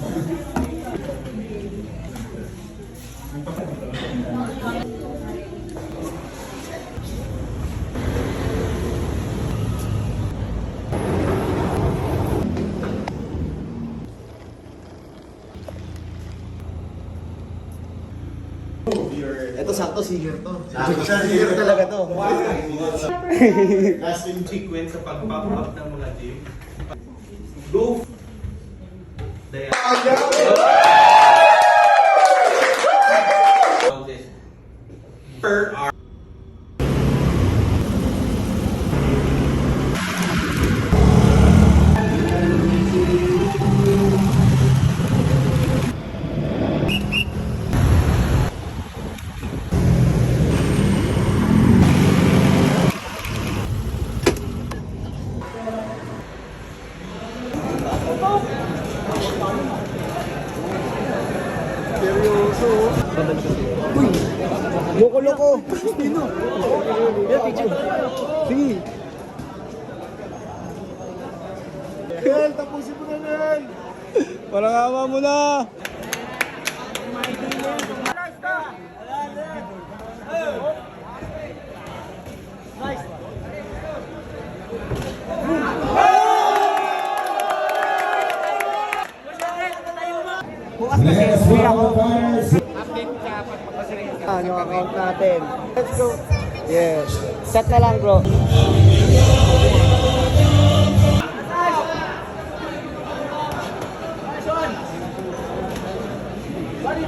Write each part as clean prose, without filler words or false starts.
Ito sakto, singer to. Singer talaga to. Last in sequence sa pag-pop up ng mga team. Go! Per hour. Loko-loko. Sino? Sige. Nel, tapusin mo na, Nel. Parang ama mo na. Bukas na siyempre ako. Update ka pagpapasirin ka. Ano account natin. Let's go. Yes. Set na lang, bro. Buddy.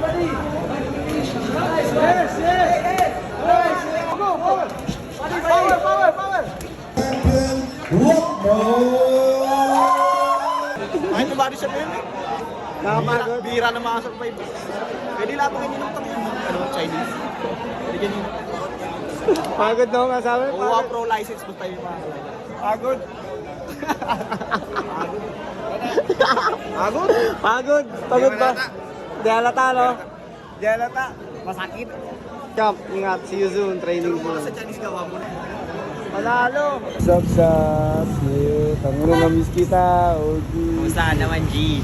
Yes. Go. Power. Ay, nabari siya ngayon. Nakapagod. Bira na mga survive. Pwede lang ako ganyan ng Chinese. Pwede ganyan. Pagod na ako nga sabi. Oo, pro license mo tayo mga. Pagod. Pagod ba? Di halata, no? Di halata. Masakit. Champ, ingat. See you soon. Training mo. Sa Chinese gawa mo na. Panalo! Sup? Yeah, tango na miss kita. Okay. Kumusta naman, G?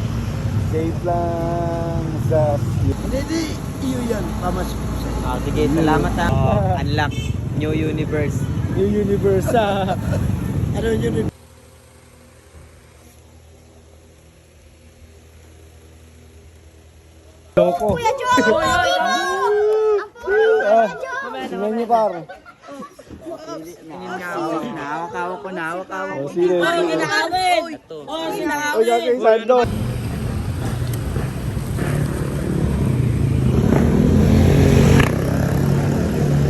Safe lang. Sup? Hindi, iyo yan. Pamas. Sige, salamat ha. Unlock. New Universe. New Universe ha. Ano yun? Loko. Kuya Jo! Ang pogi mo! Ang pogi mo, Kuya Jo! Tingnan niyo par. Hawak-hawak ko na. Oh, sino? Ginakawin! Oy, gagawin sando.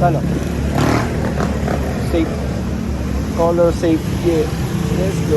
Ano? Safe. Color safe. Yeah. Let's go.